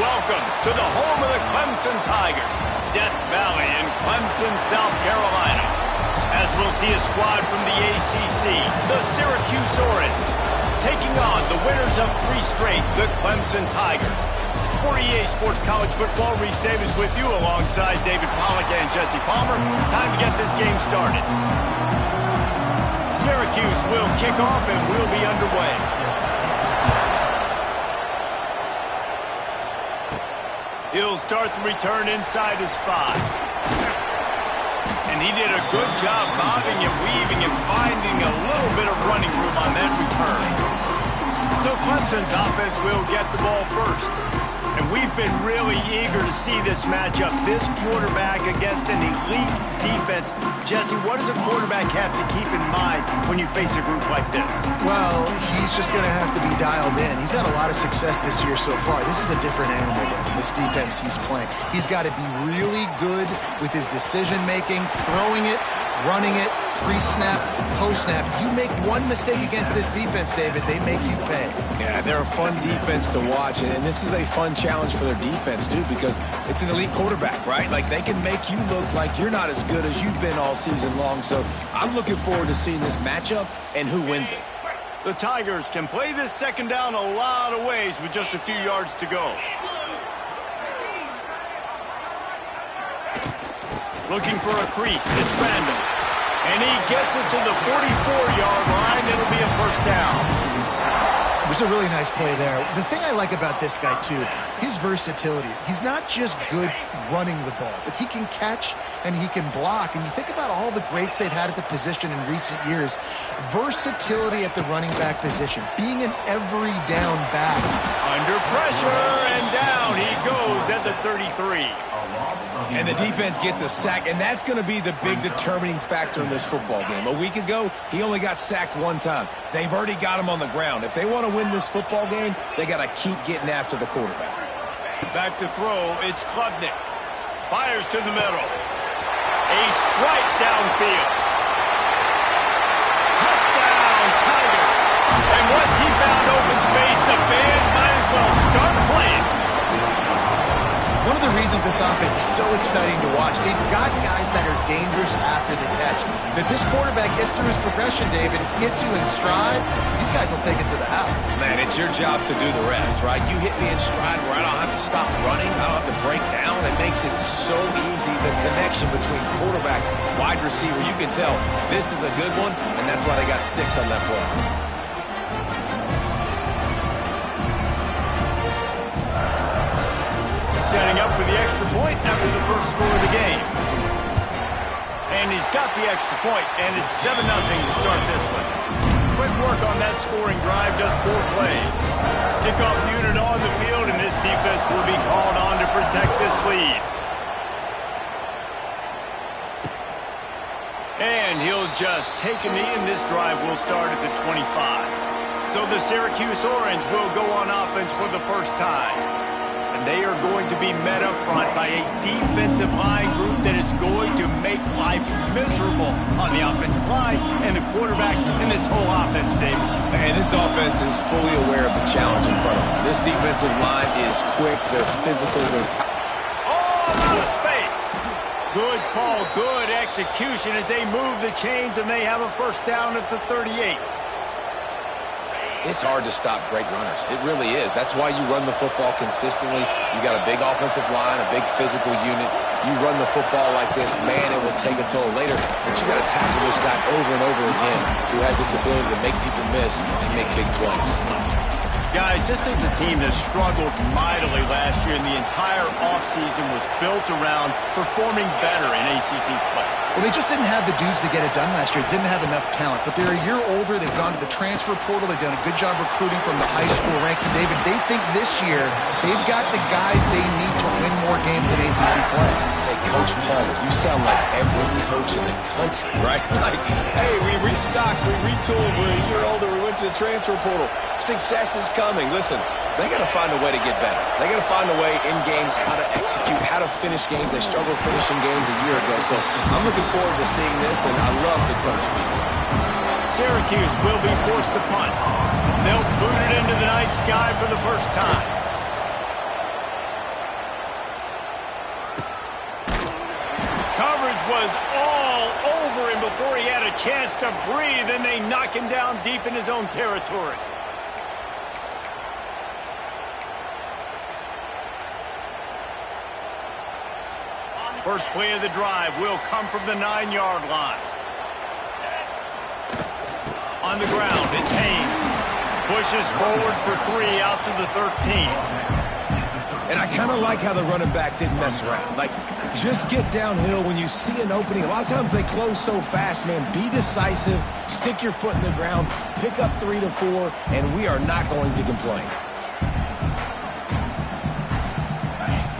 welcome to the home of the Clemson Tigers, Death Valley in Clemson, South Carolina. As we'll see a squad from the ACC, the Syracuse Orange, taking on the winners of 3 straight, the Clemson Tigers. For EA Sports College Football, Reese Davis with you alongside David Pollack and Jesse Palmer. Time to get this game started. Syracuse will kick off and we'll be underway. He'll start the return inside his 5. And he did a good job bobbing and weaving and finding a little bit of running room on that return. So Clemson's offense will get the ball first. And we've been really eager to see this matchup, this quarterback against an elite defense. Jesse, what does a quarterback have to keep in mind when you face a group like this? Well, he's just going to have to be dialed in. He's had a lot of success this year so far. This is a different animal than this defense he's playing. He's got to be really good with his decision-making, throwing it, running it, pre-snap, post-snap. You make one mistake against this defense, David, they make you pay. Yeah, they're a fun defense to watch, and this is a fun challenge for their defense, too, because it's an elite quarterback, right? Like, they can make you look like you're not as good as you've been all season long, so I'm looking forward to seeing this matchup and who wins it. The Tigers can play this second down a lot of ways with just a few yards to go. Looking for a crease. It's Randall. And he gets it to the 44-yard line. It'll be a first down. It was a really nice play there. The thing I like about this guy, too, his versatility. He's not just good running the ball, but he can catch and he can block. And you think about all the greats they've had at the position in recent years. Versatility at the running back position. Being an every down back. Under pressure, and down he goes at the 33. And the defense gets a sack, and that's going to be the big determining factor in this football game. A week ago, he only got sacked 1 time. They've already got him on the ground. If they want to win this football game, they got to keep getting after the quarterback. Back to throw, it's Klubnik. Fires to the middle. A strike downfield. Touchdown, Tigers. And once he found open space, the band might as well start playing. One of the reasons this offense is so exciting to watch, they've got guys that are dangerous after the catch. And if this quarterback gets through his progression, David, hits you in stride, these guys will take it to the house. Man, it's your job to do the rest, right? You hit me in stride where I don't have to stop running, I don't have to break down. It makes it so easy, the connection between quarterback, wide receiver. You can tell this is a good one, and that's why they got 6 on that play. Setting up for the extra point after the first score of the game. And he's got the extra point, and it's 7-0 to start this one. Quick work on that scoring drive, just 4 plays. Kickoff unit on the field, and this defense will be called on to protect this lead. And he'll just take a knee, and this drive will start at the 25. So the Syracuse Orange will go on offense for the first time. And they are going to be met up front by a defensive line group that is going to make life miserable on the offensive line and the quarterback in this whole offense, David. And this offense is fully aware of the challenge in front of them. This defensive line is quick, they're physical, they're all out of space. Good call, good execution as they move the chains, and they have a first down at the 38. It's hard to stop great runners. It really is. That's why you run the football consistently. You got a big offensive line, a big physical unit. You run the football like this, man, it will take a toll later. But you got to tackle this guy over and over again who has this ability to make people miss and make big plays. Guys, this is a team that struggled mightily last year, and the entire offseason was built around performing better in ACC play. Well, they just didn't have the dudes to get it done last year. Didn't have enough talent. But they're a year older. They've gone to the transfer portal. They've done a good job recruiting from the high school ranks. And, David, they think this year they've got the guys they need to win more games in ACC play. Hey, Coach Palmer, you sound like every coach in the country, right? Like, hey, we restocked, we retooled, we're a year older, we went to the transfer portal. Success is coming. Listen, they got to find a way to get better. They got to find a way in games how to execute, how to finish games. They struggled finishing games a year ago. So I'm looking forward to seeing this, and I love the coach beat. Syracuse will be forced to punt. They'll boot it into the night sky for the first time. a chance to breathe, and they knock him down deep in his own territory. First play of the drive will come from the 9-yard line. On the ground, it's Haynes. Pushes forward for 3 out to the 13. And I kind of like how the running back didn't mess around. Like, just get downhill when you see an opening. A lot of times they close so fast, man. Be decisive, stick your foot in the ground, pick up 3 to 4, and we are not going to complain.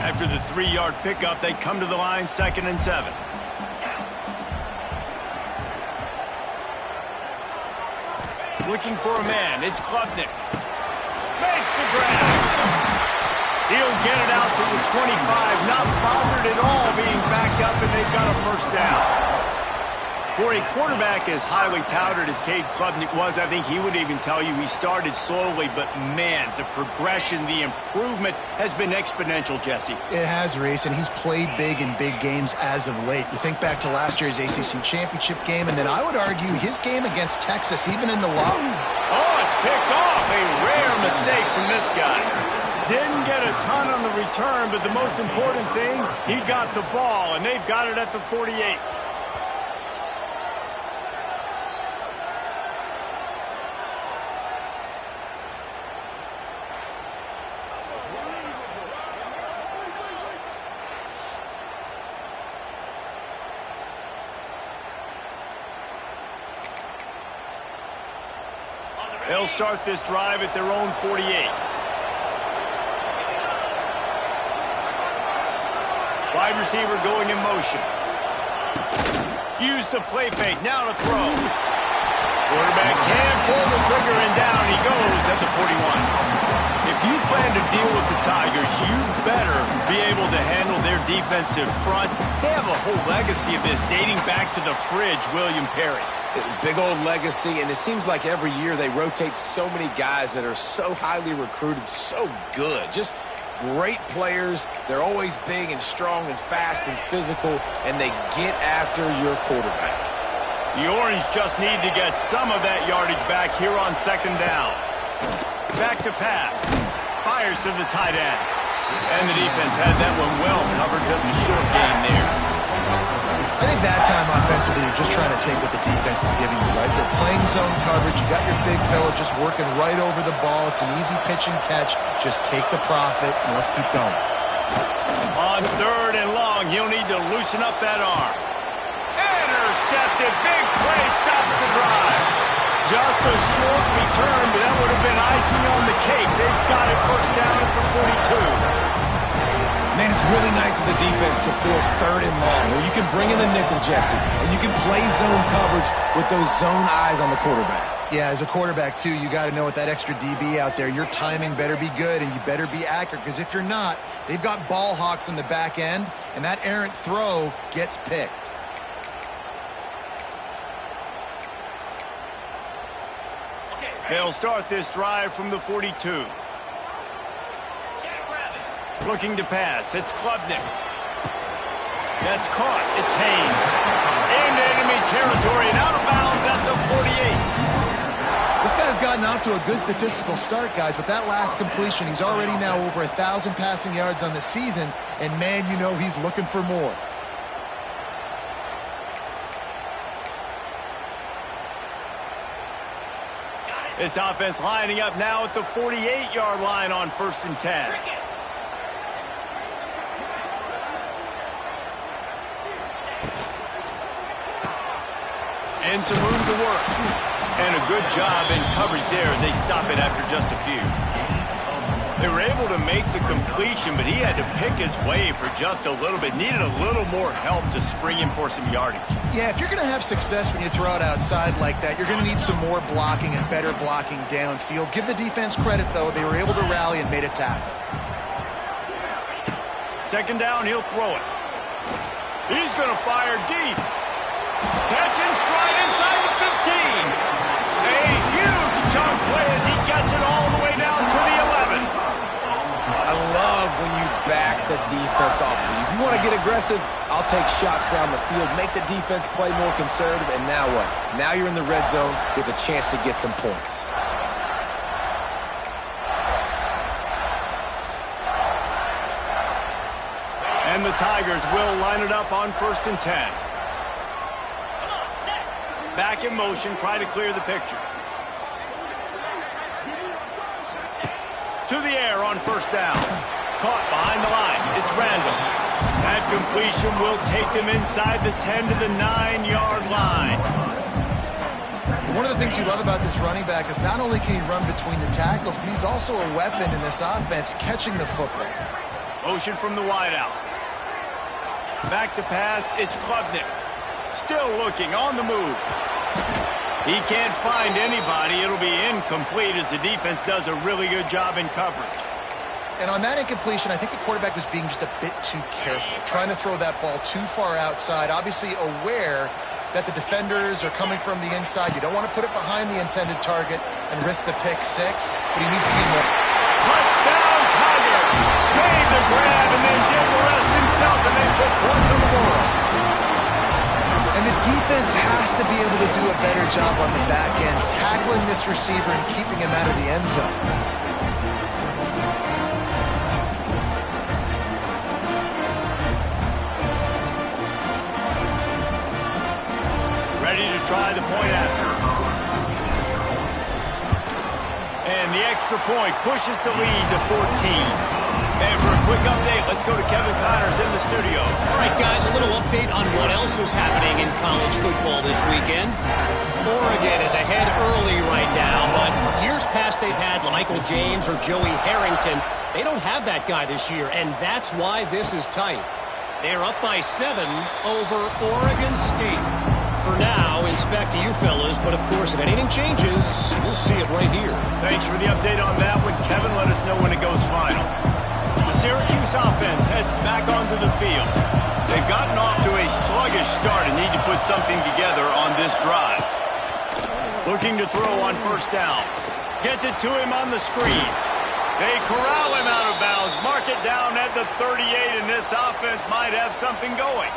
After the 3-yard pickup, they come to the line, 2nd and 7. Looking for a man, it's Klubnik. Makes the grab. He'll get it out to the 25, not bothered at all being backed up, and they've got a first down. For a quarterback as highly touted as Cade Klubnik was, I think he would even tell you he started slowly, but man, the progression, the improvement has been exponential, Jesse. It has, Reese, and he's played big in big games as of late. You think back to last year's ACC championship game, and then I would argue his game against Texas, even in the low. Oh, it's picked off. A rare mistake from this guy. Didn't get a ton on the return, but the most important thing, he got the ball, and they've got it at the 48. They'll start this drive at their own 48. Wide receiver going in motion. Use the play fake. Now to throw. Quarterback can pull the trigger, and down he goes at the 41. If you plan to deal with the Tigers, you better be able to handle their defensive front. They have a whole legacy of this dating back to the fridge, William Perry. Big old legacy, and it seems like every year they rotate so many guys that are so highly recruited, so good. Just great players. They're always big and strong and fast and physical, and they get after your quarterback. The Orange just need to get some of that yardage back here on 2nd down. Back to pass. Fires to the tight end. And the defense had that one well covered, just a short gain there. I think that time offensively, you're just trying to take what the defense is giving you, right? They're playing zone coverage. You got your big fella just working right over the ball. It's an easy pitch and catch. Just take the profit, and let's keep going. On 3rd and long, he'll need to loosen up that arm. Intercepted. Big play stops the drive. Just a short return, but that would have been icing on the cake. They've got it first down at the 42. Man, it's really nice as a defense to force 3rd and long, where you can bring in the nickel, Jesse, and you can play zone coverage with those zone eyes on the quarterback. Yeah, as a quarterback, too, you got to know with that extra DB out there, your timing better be good and you better be accurate, because if you're not, they've got ball hawks in the back end, and that errant throw gets picked. They'll start this drive from the 42. Looking to pass. It's Klubnik. That's caught. It's Haynes. Into enemy territory and out of bounds at the 48. This guy's gotten off to a good statistical start, guys, but that last completion, he's already now over 1,000 passing yards on the season, and man, you know he's looking for more. This offense lining up now at the 48-yard line on 1st and 10. And some room to work. And a good job in coverage there as they stop it after just a few. They were able to make the completion, but he had to pick his way for just a little bit. Needed a little more help to spring him for some yardage. Yeah, if you're going to have success when you throw it outside like that, you're going to need some more blocking and better blocking downfield. Give the defense credit, though. They were able to rally and made a tackle. 2nd down, he'll throw it. He's going to fire deep. Catch and stride inside the 15. A huge chunk play as he gets it all the way down to the 11. I love when you back the defense off of you. If you want to get aggressive, I'll take shots down the field, make the defense play more conservative, and now what? Now you're in the red zone with a chance to get some points. And the Tigers will line it up on 1st and 10. Back in motion, try to clear the picture. To the air on 1st down. Caught behind the line. It's Randall. That completion will take them inside the 10 to the 9-yard line. One of the things you love about this running back is not only can he run between the tackles, but he's also a weapon in this offense catching the football. Motion from the wideout. Back to pass, it's Klubnik. Still looking, on the move. He can't find anybody. It'll be incomplete as the defense does a really good job in coverage. And on that incompletion, I think the quarterback was being just a bit too careful, trying to throw that ball too far outside, obviously aware that the defenders are coming from the inside. You don't want to put it behind the intended target and risk the pick six, but he needs to be more. Touchdown, Tiger! Made the grab and then did the rest himself, and they put points on the board. And the defense has to be able to do a better job on the back end, tackling this receiver and keeping him out of the end zone. Ready to try the point after. And the extra point pushes the lead to 14. And for a quick update, let's go to Kevin Connors in the studio. All right, guys, a little update on what else is happening in college football this weekend. Oregon is ahead early right now, but years past they've had Michael James or Joey Harrington. They don't have that guy this year, and that's why this is tight. They're up by 7 over Oregon State. For now, inspect to you fellas, but of course, if anything changes, we'll see it right here. Thanks for the update on that one. Kevin, let us know when it goes final. The Syracuse offense heads back onto the field. They've gotten off to a sluggish start and need to put something together on this drive. Looking to throw on 1st down. Gets it to him on the screen. They corral him out of bounds. Mark it down at the 38, and this offense might have something going.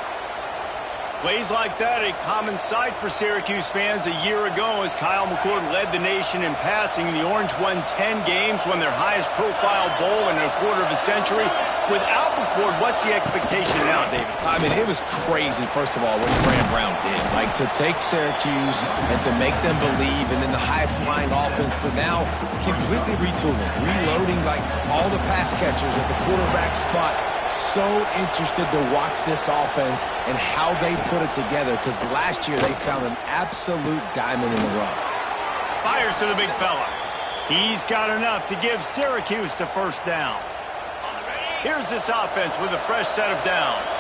Plays like that, a common sight for Syracuse fans a year ago as Kyle McCord led the nation in passing. The Orange won 10 games, won their highest profile bowl in a quarter of a century. Without McCord, what's the expectation now, David? I mean, it was crazy, first of all, what Fran Brown did. Like, to take Syracuse and to make them believe, and then the high-flying offense, but now completely retooling, reloading, like, all the pass catchers at the quarterback spot. So interested to watch this offense and how they put it together, because last year they found an absolute diamond in the rough. Fires to the big fella. He's got enough to give Syracuse the 1st down. Here's this offense with a fresh set of downs.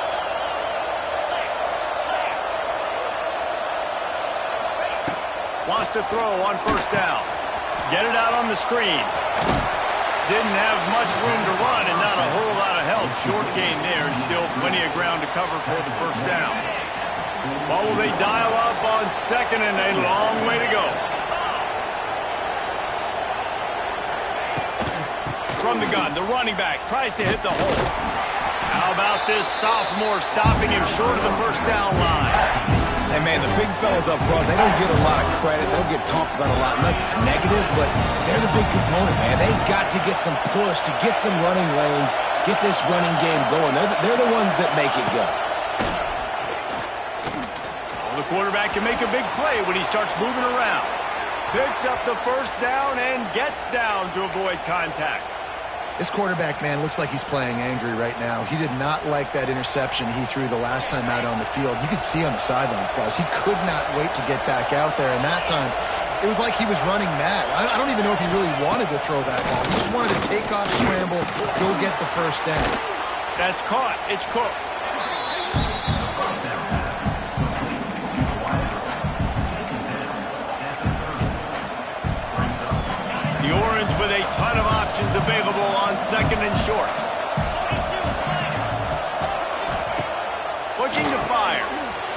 Wants to throw on 1st down. Get it out on the screen. Didn't have much room to run and not a whole lot of help. Short gain there and still plenty of ground to cover for the 1st down. What will they dial up on 2nd and a long way to go? From the gun, the running back tries to hit the hole. How about this sophomore stopping him short of the 1st down line? And, man, the big fellas up front, they don't get a lot of credit. They don't get talked about a lot unless it's negative, but they're the big component, man. They've got to get some push, to get some running lanes, get this running game going. They're the ones that make it go. Well, the quarterback can make a big play when he starts moving around. Picks up the 1st down and gets down to avoid contact. This quarterback, man, looks like he's playing angry right now. He did not like that interception he threw the last time out on the field. You could see on the sidelines, guys. He could not wait to get back out there, and that time it was like he was running mad. I don't even know if he really wanted to throw that ball. He just wanted to take off, scramble, go get the 1st down. That's caught. It's Cook. The Orange with a ton of options available on 2nd and short. Looking to fire.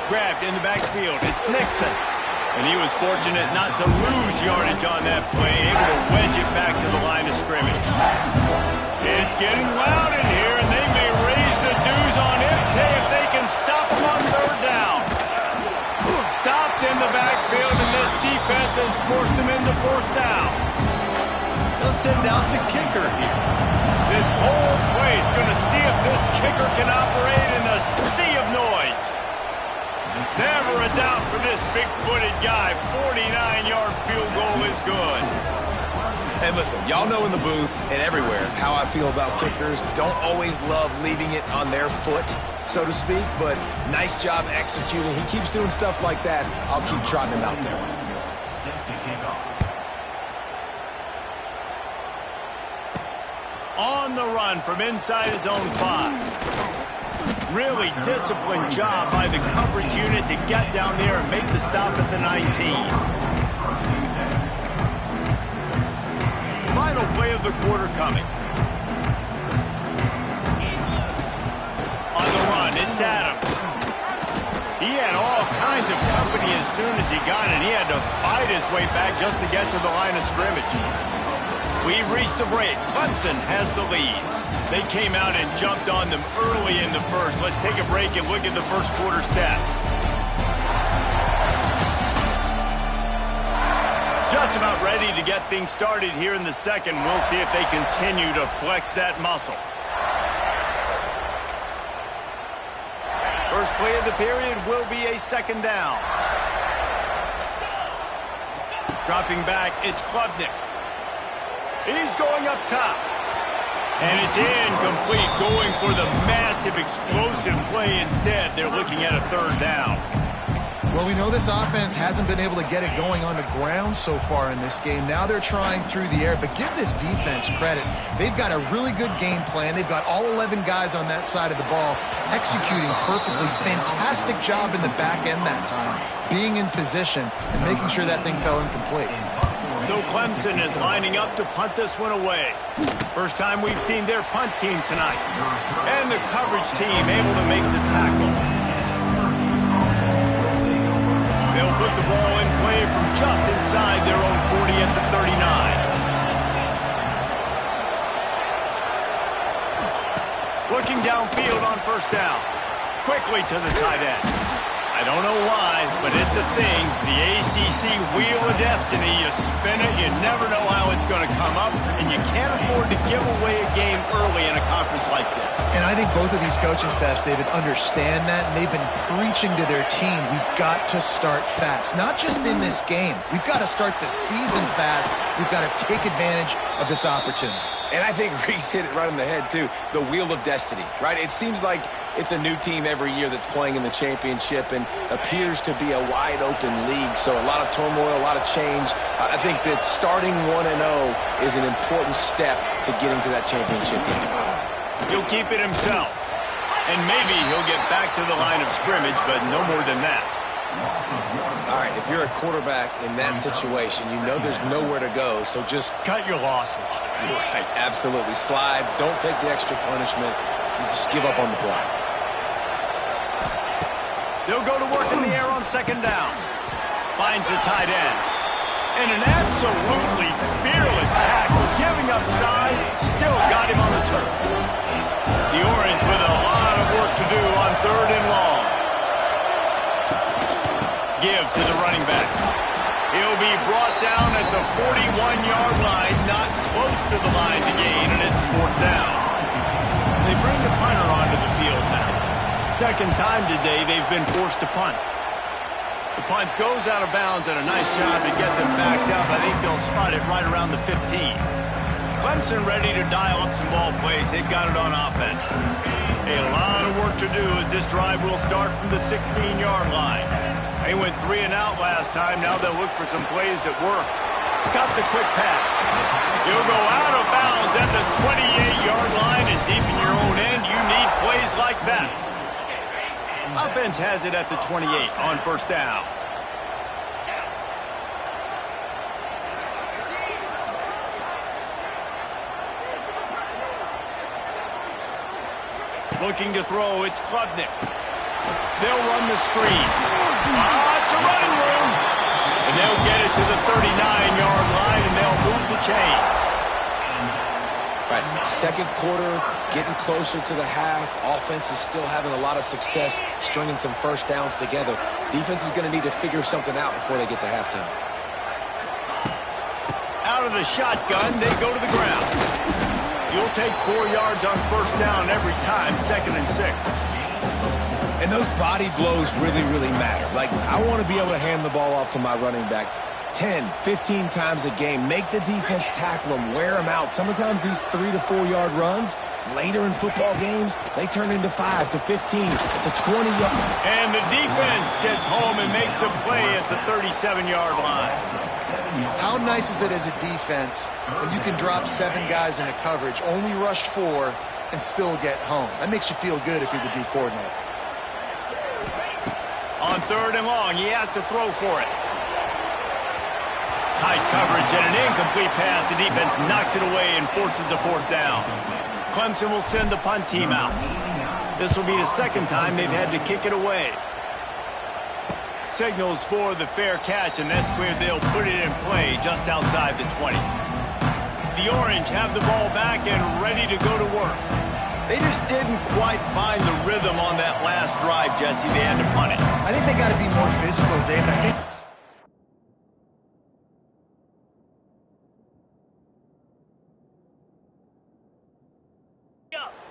Grabbed in the backfield. It's Nixon. And he was fortunate not to lose yardage on that play, able to wedge it back to the line of scrimmage. It's getting loud in here, and they may raise stop him on third down. Stopped in the backfield, and this defense has forced him into fourth down. They'll send out the kicker here. This whole place going to see if this kicker can operate in the sea of noise. Never a doubt for this big-footed guy. 49-yard field goal is good. And listen, y'all know in the booth and everywhere how I feel about kickers. Don't always love leaving it on their foot, so to speak, but nice job executing. He keeps doing stuff like that. I'll keep trotting him out there. On the run from inside his own 5. Really disciplined job by the coverage unit to get down there and make the stop at the 19. Final play of the quarter coming. On the run, it's Adams. He had all kinds of company as soon as he got it. He had to fight his way back just to get to the line of scrimmage. We've reached the break. Clemson has the lead. They came out and jumped on them early in the first. Let's take a break and look at the first quarter stats. Just about ready to get things started here in the second. We'll see if they continue to flex that muscle. First play of the period will be a second down. Dropping back, it's Klubnik. He's going up top. And it's incomplete, going for the massive explosive play instead. They're looking at a third down. Well, we know this offense hasn't been able to get it going on the ground so far in this game. Now they're trying through the air, but give this defense credit. They've got a really good game plan. They've got all 11 guys on that side of the ball executing perfectly. Fantastic job in the back end that time, being in position and making sure that thing fell incomplete. So Clemson is lining up to punt this one away. First time we've seen their punt team tonight. And the coverage team able to make the tackle. They'll put the ball in play from just inside their own 40 at the 39. Looking downfield on first down. Quickly to the tight end. I don't know why, but it's a thing. The ACC Wheel of Destiny. You spin it, you never know how it's going to come up, and you can't afford to give away a game early in a conference like this. And I think both of these coaching staffs, David, understand that, and they've been preaching to their team, we've got to start fast. Not just in this game. We've got to start the season fast. We've got to take advantage of this opportunity. And I think Reese hit it right on the head, too. The Wheel of Destiny, right? It seems like it's a new team every year that's playing in the championship and appears to be a wide-open league. So a lot of turmoil, a lot of change. I think that starting 1-0 is an important step to getting to that championship game. He'll keep it himself. And maybe he'll get back to the line of scrimmage, but no more than that. All right, if you're a quarterback in that situation, you know there's nowhere to go, so just cut your losses. You're right, absolutely. Slide, don't take the extra punishment. You just give up on the play. They'll go to work in the air on second down. Finds the tight end. And an absolutely fearless tackle, giving up size, still got him on the turf. The Orange with a lot of work to do on third and long. Give to the running back. He'll be brought down at the 41-yard line, not close to the line to gain, and it's fourth down. They bring the punter onto the field now. Second time today they've been forced to punt. The punt goes out of bounds, and a nice job to get them backed up. I think they'll spot it right around the 15. Clemson ready to dial up some ball plays. They've got it on offense. A lot of work to do as this drive will start from the 16-yard line. They went 3 and out last time. Now they'll look for some plays that work. Got the quick pass. He'll go out of bounds at the 28-yard line, and deep in your own end, you need plays like that. Offense has it at the 28 on first down. Looking to throw, it's Klubnik. They'll run the screen. It's a running room. And they'll get it to the 39-yard line, and they'll move the chains. Right. Second quarter, getting closer to the half. Offense is still having a lot of success stringing some first downs together. Defense is going to need to figure something out before they get to halftime. Out of the shotgun, they go to the ground. You'll take 4 yards on first down every time, 2nd and 6. And those body blows really, really matter. Like, I want to be able to hand the ball off to my running back 10, 15 times a game. Make the defense tackle them, wear them out. Sometimes these 3 to 4 yard runs, later in football games, they turn into 5 to 15 to 20 yards. And the defense gets home and makes a play at the 37-yard line. How nice is it as a defense when you can drop 7 guys into coverage, only rush 4, and still get home? That makes you feel good if you're the D coordinator. On 3rd and long, he has to throw for it. Tight coverage and an incomplete pass. The defense knocks it away and forces a 4th down. Clemson will send the punt team out. This will be the 2nd time they've had to kick it away. Signals for the fair catch, and that's where they'll put it in play just outside the 20. The Orange have the ball back and ready to go to work. They just didn't quite find the rhythm on that last drive, Jesse. They had to punt it. I think they got to be more physical, David. I think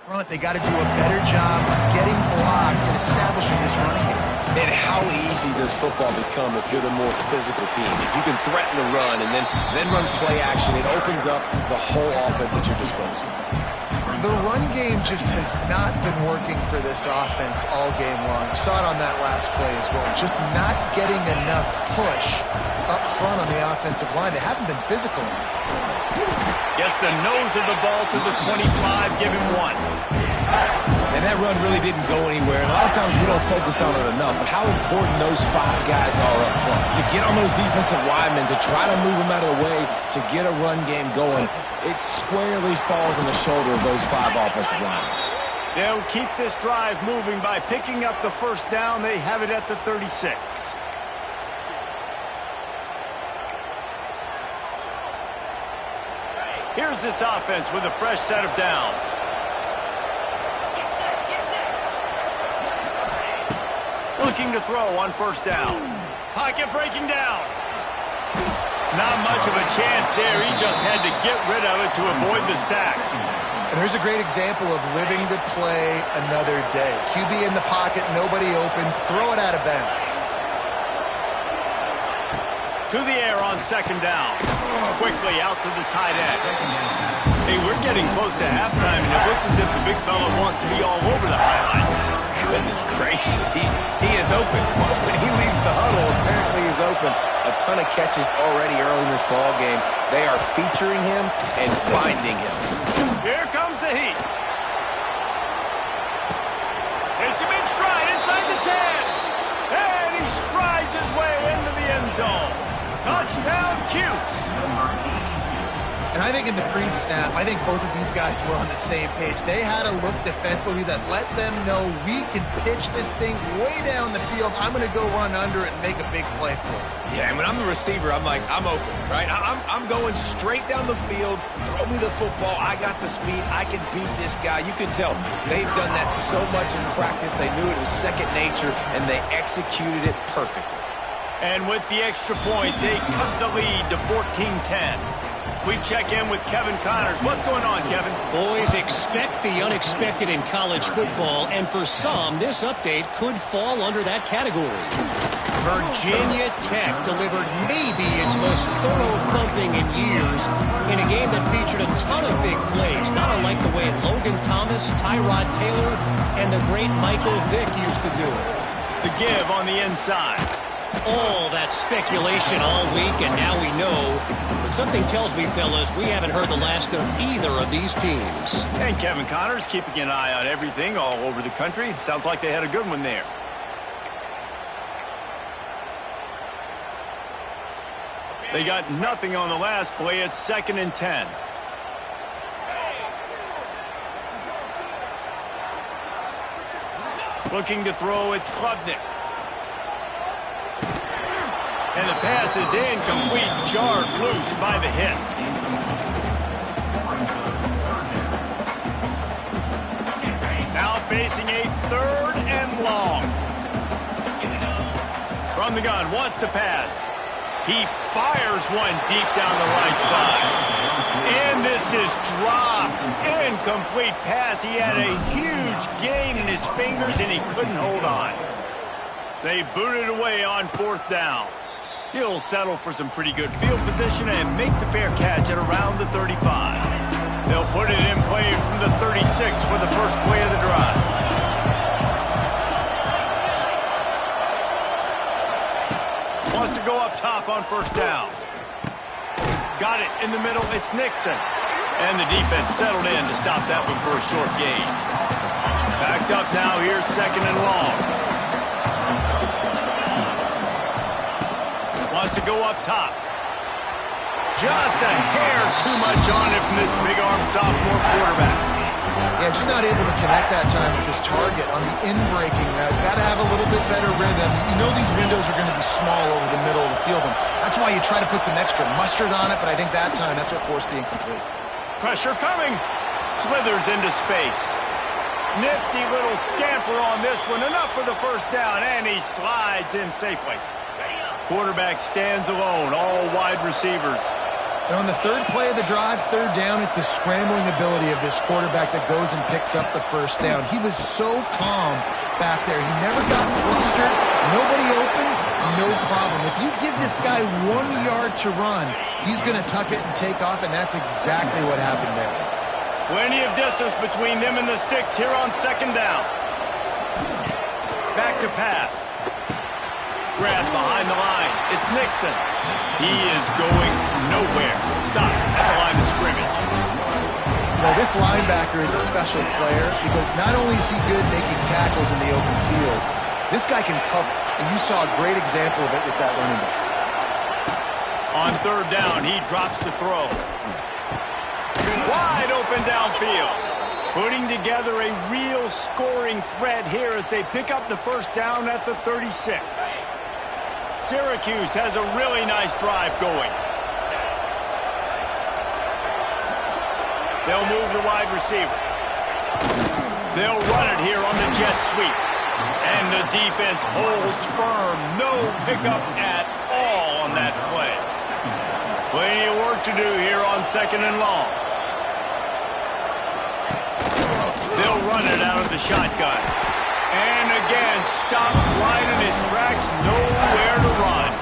front, they got to do a better job getting blocks and establishing this running game. And how easy does football become if you're the more physical team? If you can threaten the run and then run play action, it opens up the whole offense at your disposal. The run game just has not been working for this offense all game long. You saw it on that last play as well. Just not getting enough push up front on the offensive line. They haven't been physical enough. Gets the nose of the ball to the 25, give him 1. And that run really didn't go anywhere. And a lot of times we don't focus on it enough, but how important those 5 guys are up front. To get on those defensive linemen, to try to move them out of the way, to get a run game going, it squarely falls on the shoulder of those 5 offensive linemen. They'll keep this drive moving by picking up the first down. They have it at the 36. Here's this offense with a fresh set of downs. Looking to throw on first down. Pocket breaking down. Not much of a chance there. He just had to get rid of it to avoid the sack. And here's a great example of living to play another day. QB in the pocket, nobody open, throw it out of bounds. To the air on 2nd down. Quickly out to the tight end. Hey, we're getting close to halftime, and it looks as if the big fella wants to be all over the highlights. Goodness gracious, he is open. When he leaves the huddle, apparently he's open. A ton of catches already early in this ball game. They are featuring him and finding him. Here comes the heat. Hits him in stride inside the 10. And he strides his way into the end zone. Touchdown, Cuse. And I think in the pre-snap, I think both of these guys were on the same page. They had a look defensively that let them know we can pitch this thing way down the field. I'm going to go run under it and make a big play for it. Yeah, and when I'm the receiver, I'm like, I'm open, right? I'm going straight down the field. Throw me the football. I got the speed. I can beat this guy. You can tell they've done that so much in practice. They knew it was second nature, and they executed it perfectly. And with the extra point, they cut the lead to 14-10. We check in with Kevin Connors. What's going on, Kevin? Boys, expect the unexpected in college football, and for some, this update could fall under that category. Virginia Tech delivered maybe its most thorough thumping in years in a game that featured a ton of big plays, not unlike the way Logan Thomas, Tyrod Taylor, and the great Michael Vick used to do it. The give on the inside. All that speculation all week, and now we know. But something tells me, fellas, we haven't heard the last of either of these teams. And Kevin Connors keeping an eye on everything all over the country. Sounds like they had a good one there. They got nothing on the last play. It's 2nd and 10. Looking to throw, it's Klubnik. And the pass is incomplete, jarred loose by the hit. and wants to pass. He fires one deep down the right side. And this is dropped. Incomplete pass. He had a huge gain in his fingers, and he couldn't hold on. They booted away on 4th down. He'll settle for some pretty good field position and make the fair catch at around the 35. They'll put it in play from the 36 for the first play of the drive. Wants to go up top on 1st down. Got it in the middle. It's Nixon. And the defense settled in to stop that one for a short gain. Backed up now. Here's 2nd and long. Wants to go up top. Just a hair too much on it from this big-arm sophomore quarterback. Yeah, just not able to connect that time with his target on the in-breaking route. Got to have a little bit better rhythm. You know these windows are going to be small over the middle of the field, and that's why you try to put some extra mustard on it, but I think that time that's what forced the incomplete. Pressure coming. Slithers into space. Nifty little scamper on this one. Enough for the 1st down, and he slides in safely. Quarterback stands alone, all wide receivers. And on the 3rd play of the drive, 3rd down, it's the scrambling ability of this quarterback that goes and picks up the 1st down. He was so calm back there. He never got flustered. Nobody open, no problem. If you give this guy 1 yard to run, he's going to tuck it and take off, and that's exactly what happened there. Plenty of distance between them and the sticks here on 2nd down. Back to pass. Grab behind the line. It's Nixon. He is going nowhere. Stop at the line of scrimmage. Well, this linebacker is a special player because not only is he good making tackles in the open field, this guy can cover. And you saw a great example of it with that running back. On 3rd down, he drops to throw. Wide open downfield. Putting together a real scoring threat here as they pick up the 1st down at the 36. Syracuse has a really nice drive going. They'll move the wide receiver. They'll run it here on the jet sweep. And the defense holds firm. No pickup at all on that play. Plenty of work to do here on 2nd and long. They'll run it out of the shotgun. And again, stopped right in his tracks, nowhere to run.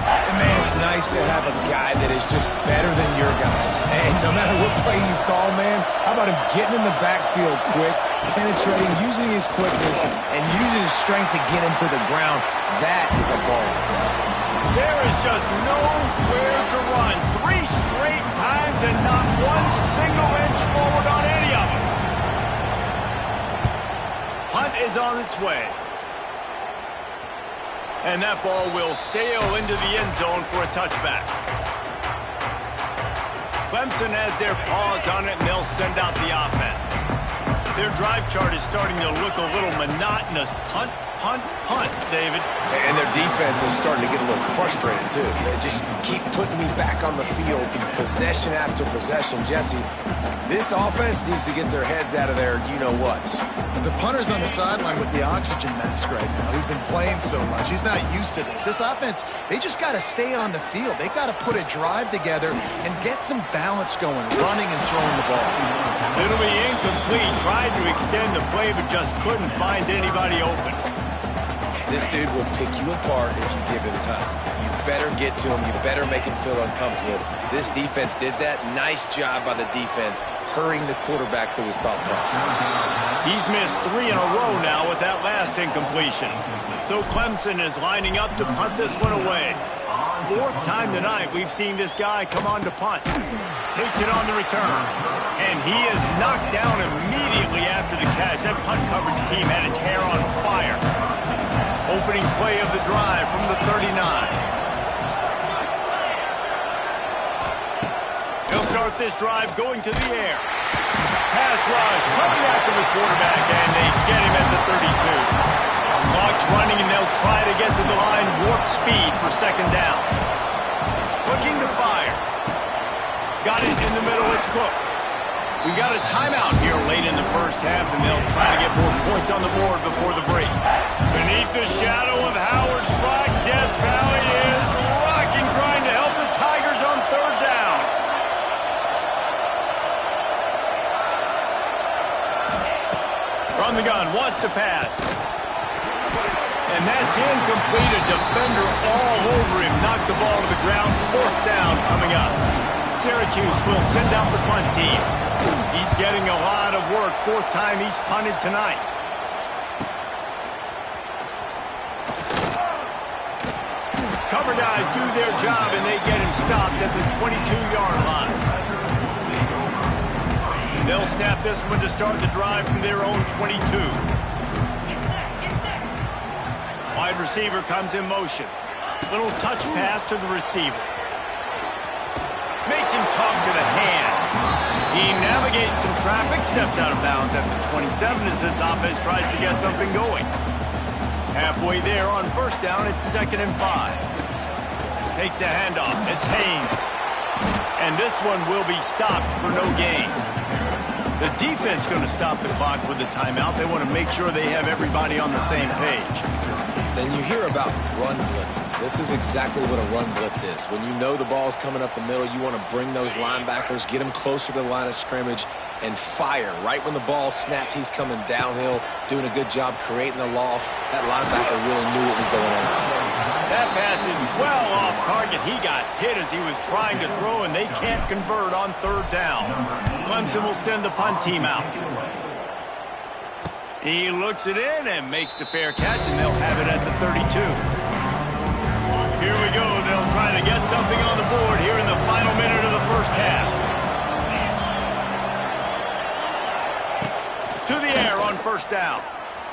And man, it's nice to have a guy that is just better than your guys. And no matter what play you call, man, how about him getting in the backfield quick, penetrating, using his quickness, and using his strength to get him to the ground. That is a ball. There is just nowhere to run. 3 straight times and not one single inch forward on any of them. Hunt is on its way. And that ball will sail into the end zone for a touchback. Clemson has their paws on it, and they'll send out the offense. Their drive chart is starting to look a little monotonous. Punt, punt, punt, David. And their defense is starting to get a little frustrated, too. They just keep putting me back on the field, possession after possession. Jesse, this offense needs to get their heads out of their you-know-whats. The punter's on the sideline with the oxygen mask right now. He's been playing so much. He's not used to this. This offense, they just got to stay on the field. They've got to put a drive together and get some balance going, running and throwing the ball. It'll be incomplete. Tried to extend the play, but just couldn't find anybody open. This dude will pick you apart if you give him time. You better get to him. You better make him feel uncomfortable. This defense did that. Nice job by the defense, hurrying the quarterback through his thought process. He's missed 3 in a row now with that last incompletion. So Clemson is lining up to punt this one away. 4th time tonight we've seen this guy come on to punt. Takes it on the return. And he is knocked down immediately after the catch. That punt coverage team had its hair on fire. Opening play of the drive from the 39. He'll start this drive going to the air. Pass rush coming after the quarterback, and they get him at the 32. Clock's running, and they'll try to get to the line warp speed for 2nd down. Looking to fire. Got it in the middle. It's Cook. We got a timeout here late in the 1st half, and they'll try to get more points on the board before the break. Beneath the shadow of Howard's flag, Death Valley is rocking, trying to help the Tigers on third down. From the gun, wants to pass. And that's incomplete. A defender all over him. Knocked the ball to the ground. Fourth down coming up. Syracuse will send out the punt team. He's getting a lot of work. Fourth time he's punted tonight. Cover guys do their job, and they get him stopped at the 22-yard line. They'll snap this one to start the drive from their own 22. Wide receiver comes in motion. Little touch pass to the receiver. Makes him talk to the hand. He navigates some traffic, steps out of bounds at the 27 as this offense tries to get something going. Halfway there on first down, it's 2nd and 5. Takes the handoff. It's Haynes. And this one will be stopped for no gain. The defense going to stop the clock with the timeout. They want to make sure they have everybody on the same page. Then you hear about run blitzes. This is exactly what a run blitz is. When you know the ball's coming up the middle, you want to bring those linebackers, get them closer to the line of scrimmage, and fire. Right when the ball snapped, he's coming downhill, doing a good job creating the loss. That linebacker really knew what was going on. That pass is well off target. He got hit as he was trying to throw, and they can't convert on third down. Clemson will send the punt team out. He looks it in and makes the fair catch, and they'll have it at the 32. Here we go. They'll try to get something on the board here in the final minute of the first half. To the air on first down.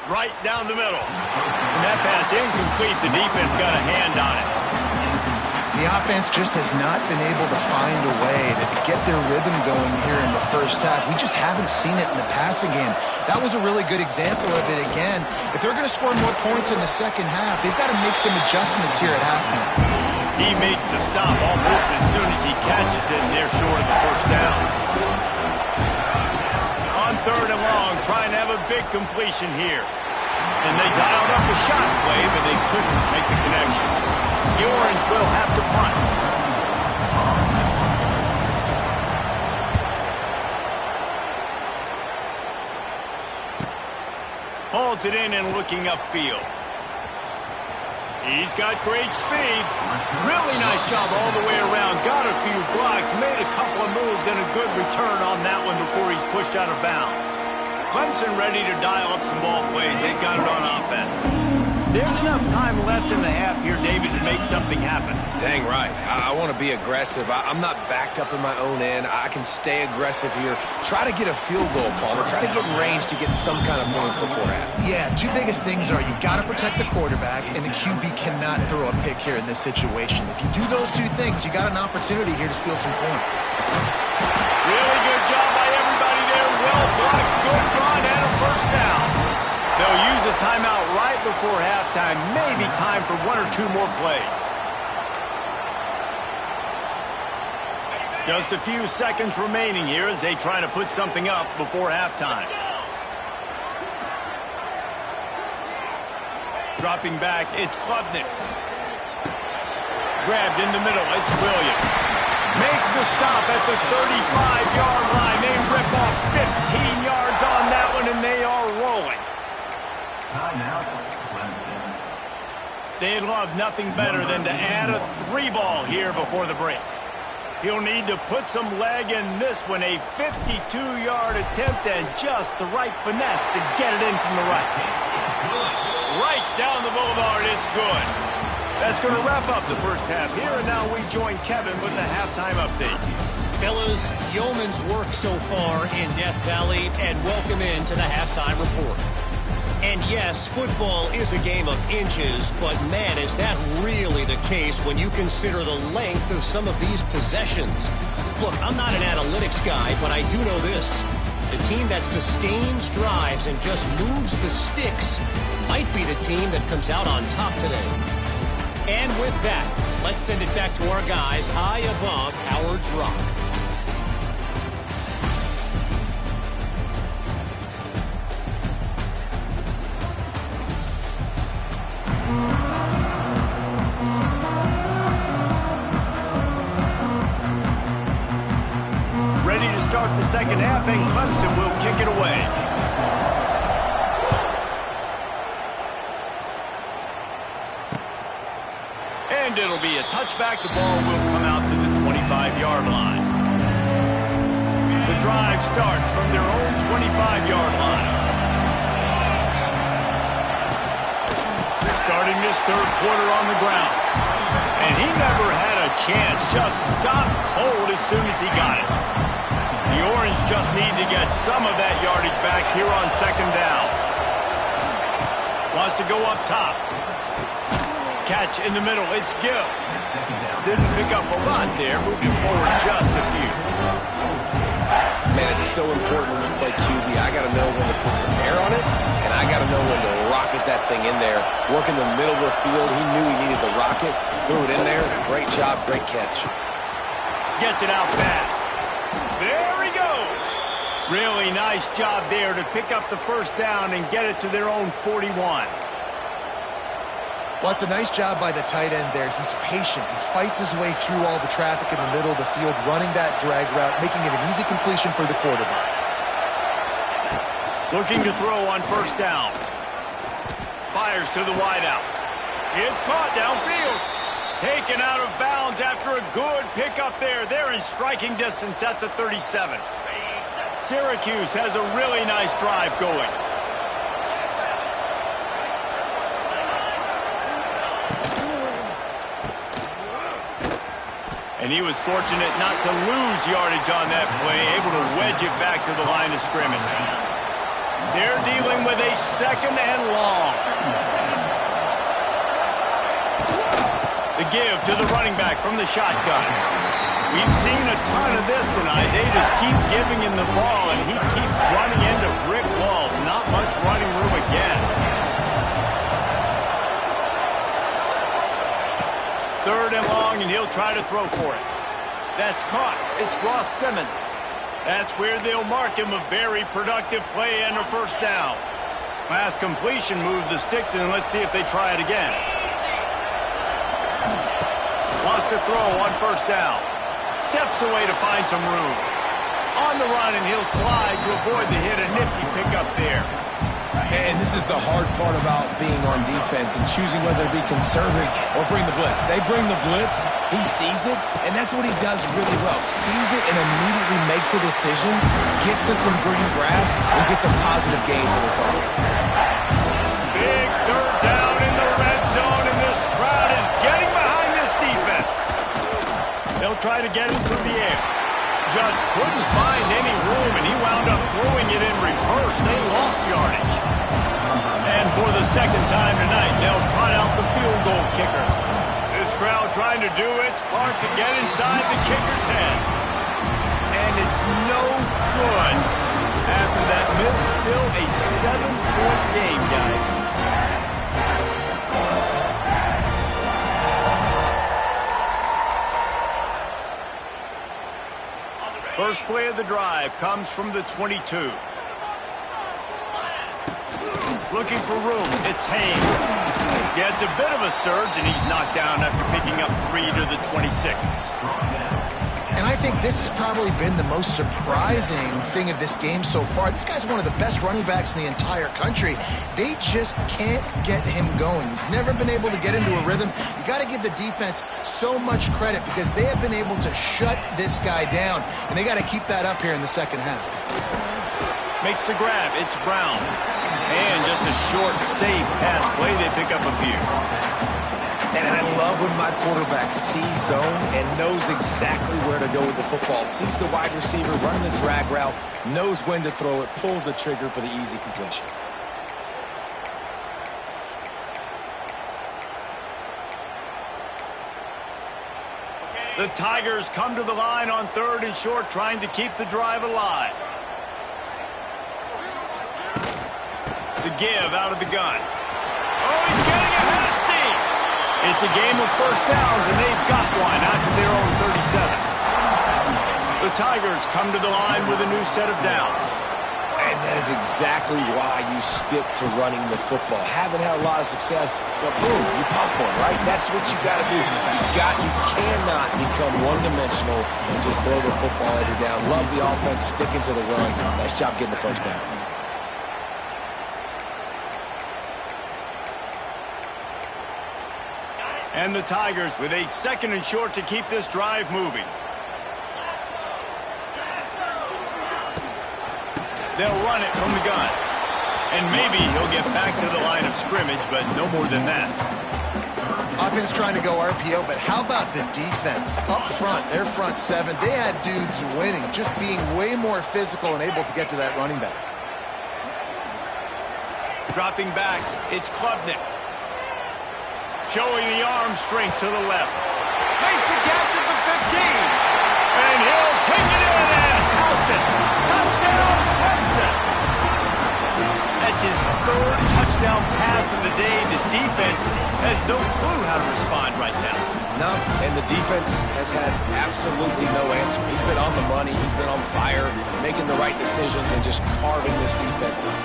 Right down the middle. And that pass incomplete. The defense got a hand on it. The offense just has not been able to find a way to get their rhythm going here in the first half. We just haven't seen it in the passing game. That was a really good example of it again. If they're going to score more points in the second half, they've got to make some adjustments here at halftime. He makes the stop almost as soon as he catches it, and they're short of the first down. On third and long, trying to have a big completion here. And they dialed up a shot play, but they couldn't make the connection. The Orange will have to punt. Hauls it in and looking upfield. He's got great speed. Really nice job all the way around. Got a few blocks, made a couple of moves, and a good return on that one before he's pushed out of bounds. Clemson ready to dial up some ball plays. They've got it on offense. There's enough time left in the half here, David, to make something happen. Dang right. I want to be aggressive. I'm not backed up in my own end. I can stay aggressive here. Try to get a field goal, Palmer. Try to get in range to get some kind of points before half. Yeah, two biggest things are you got to protect the quarterback, and the QB cannot throw a pick here in this situation. If you do those two things, you got an opportunity here to steal some points. Really good job by everybody there. Well blocked, good run, and a first down. They'll use a timeout right before halftime. Maybe time for one or two more plays. Just a few seconds remaining here as they try to put something up before halftime. Dropping back, it's Klubnik. Grabbed in the middle, it's Williams. Makes the stop at the 35-yard line. They rip off 15 yards on that one, and they are rolling. They'd love nothing better than to add a 3-ball here before the break. He'll need to put some leg in this one. A 52-yard attempt and just the right finesse to get it in from the right. Right down the boulevard, it's good. That's going to wrap up the first half here, and now we join Kevin with the halftime update. Fellas, yeoman's work so far in Death Valley, and welcome into the halftime report. And yes, football is a game of inches, but man, is that really the case when you consider the length of some of these possessions. Look, I'm not an analytics guy, but I do know this. The team that sustains drives and just moves the sticks might be the team that comes out on top today. And with that, let's send it back to our guys high above Howard's Rock. second half, and Clemson will kick it away. And it'll be a touchback. The ball will come out to the 25-yard line. The drive starts from their own 25-yard line. Starting this third quarter on the ground. And he never had a chance. Just stopped cold as soon as he got it. The Orange just need to get some of that yardage back here on second down. Wants to go up top. Catch in the middle. It's Gill. Didn't pick up a lot there. Moved him forward just a few. Man, it's so important when you play QB. I got to know when to put some air on it, and I got to know when to rocket that thing in there. Work in the middle of the field. He knew he needed the rocket. Threw it in there. Great job. Great catch. Gets it out fast. There he goes. Really nice job there to pick up the first down and get it to their own 41. Well, it's a nice job by the tight end there. He's patient. He fights his way through all the traffic in the middle of the field, running that drag route, making it an easy completion for the quarterback. Looking to throw on first down. Fires to the wideout. It's caught downfield. Taken out of bounds after a good pickup there. They're in striking distance at the 37. Syracuse has a really nice drive going. And he was fortunate not to lose yardage on that play, able to wedge it back to the line of scrimmage. They're dealing with a second and long. The give to the running back from the shotgun. We've seen a ton of this tonight. They just keep giving him the ball, and he keeps running into brick walls. Not much running room again. Third and long, and he'll try to throw for it. That's caught. It's Ross Simmons. That's where they'll mark him. A very productive play and a first down. Pass completion, move the sticks, and let's see if they try it again. Wants to throw on first down. Steps away to find some room. On the run, and he'll slide to avoid the hit. A nifty pickup there. And this is the hard part about being on defense and choosing whether to be conservative or bring the blitz. They bring the blitz, he sees it, and that's what he does really well. Sees it and immediately makes a decision, gets to some green grass, and gets a positive gain for this offense. Big third down in the red zone, and this crowd is getting behind this defense. They'll try to get him through the air. Just couldn't find any room, and he wound up throwing it in reverse. They lost yardage. And for the second time tonight, they'll try out the field goal kicker. This crowd trying to do its part to get inside the kicker's head. And it's no good. After that miss, still a 7-point game, guys. First play of the drive comes from the 22. Looking for room. It's Haynes. Yeah, it's a bit of a surge, and he's knocked down after picking up 3 to the 26. And I think this has probably been the most surprising thing of this game so far. This guy's one of the best running backs in the entire country. They just can't get him going. He's never been able to get into a rhythm. You got to give the defense so much credit because they have been able to shut this guy down, and they got to keep that up here in the second half. Makes the grab. It's Brown. And just a short, safe pass play. They pick up a few. And I love when my quarterback sees zone and knows exactly where to go with the football. Sees the wide receiver running the drag route, knows when to throw it, pulls the trigger for the easy completion. The Tigers come to the line on third and short, trying to keep the drive alive. The give out of the gun. Oh, he's getting ahead of steam. It's a game of first downs, and they've got one out to their own 37. The Tigers come to the line with a new set of downs. And that is exactly why you stick to running the football. Haven't had a lot of success, but boom, you pop one, right? That's what you got to do. You cannot become one-dimensional and just throw the football every down. Love the offense, sticking to the run. Nice job getting the first down. And the Tigers with a 2nd and short to keep this drive moving. They'll run it from the gun. And maybe he'll get back to the line of scrimmage, but no more than that. Offense trying to go RPO, but how about the defense? Up front, their front 7, they had dudes winning, just being way more physical and able to get to that running back. Dropping back, it's Klubnik. Showing the arm strength to the left. Makes a catch at the 15. And he'll take it in and house it. Touchdown, Clemson. That's his 3rd touchdown pass of the day. The defense has no clue how to respond right now. No, and the defense has had absolutely no answer. He's been on the money. He's been on fire, making the right decisions and just carving this defense up.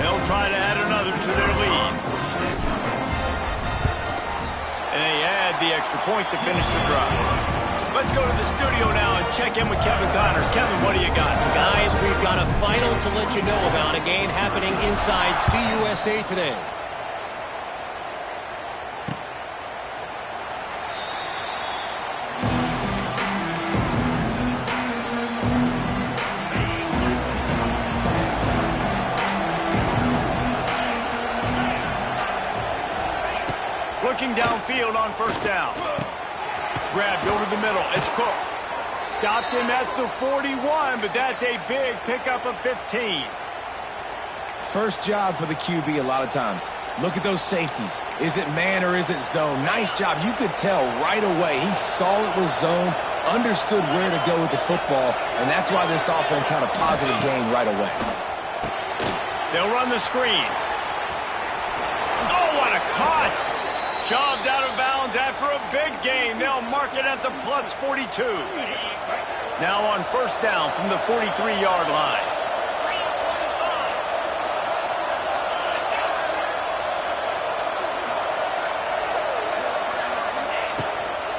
They'll try to add another to their lead. And they add the extra point to finish the drive. Let's go to the studio now and check in with Kevin Connors. Kevin, what do you got? Guys, we've got a final to let you know about, a game happening inside CUSA today. Looking downfield on 1st down. Grabbed over the middle. It's Cook. Stopped him at the 41, but that's a big pickup of 15. First job for the QB a lot of times. Look at those safeties. Is it man or is it zone? Nice job. You could tell right away. He saw it was zone, understood where to go with the football, and that's why this offense had a positive gain right away. They'll run the screen. Oh, what a cut! Shoved out of bounds after a big gain. They'll mark it at the plus 42. Now on 1st down from the 43-yard line.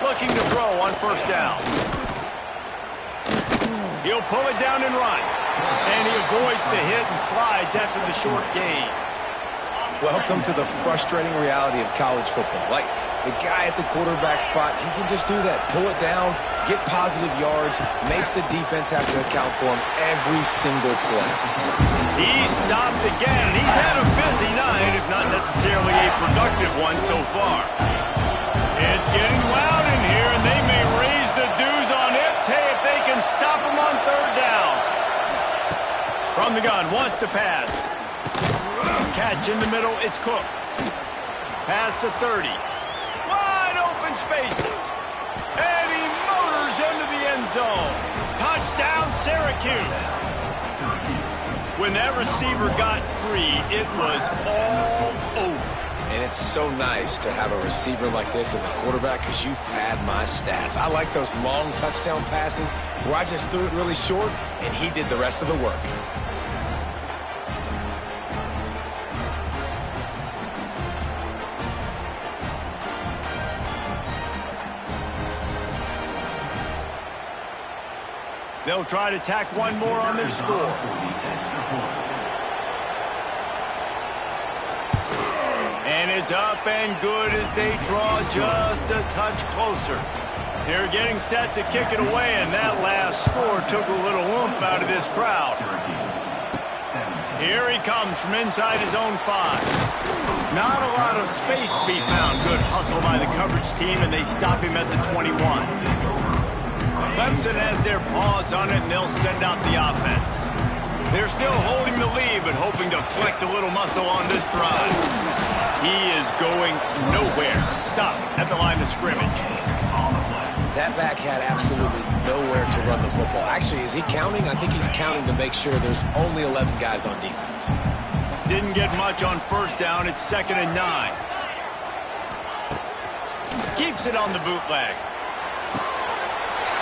Looking to throw on 1st down. He'll pull it down and run. And he avoids the hit and slides after the short gain. Welcome to the frustrating reality of college football. Like, the guy at the quarterback spot, he can just do that. Pull it down, get positive yards, makes the defense have to account for him every single play. He's stopped again. He's had a busy night, if not necessarily a productive one so far. It's getting loud in here, and they may raise the dues on Ipte if they can stop him on 3rd down. From the gun, wants to pass. Catch in the middle, it's Cook. Past the 30. Wide open spaces. And he motors into the end zone. Touchdown, Syracuse. When that receiver got free, it was all over. And it's so nice to have a receiver like this as a quarterback because you pad my stats. I like those long touchdown passes where I just threw it really short and he did the rest of the work. They'll try to tack one more on their score. And it's up and good as they draw just a touch closer. They're getting set to kick it away, and that last score took a little oomph out of this crowd. Here he comes from inside his own 5. Not a lot of space to be found. Good hustle by the coverage team, and they stop him at the 21. Clemson has their paws on it, and they'll send out the offense. They're still holding the lead, but hoping to flex a little muscle on this drive. He is going nowhere. Stop at the line of scrimmage. That back had absolutely nowhere to run the football. Actually, is he counting? I think he's counting to make sure there's only 11 guys on defense. Didn't get much on 1st down. It's 2nd and 9. Keeps it on the bootleg.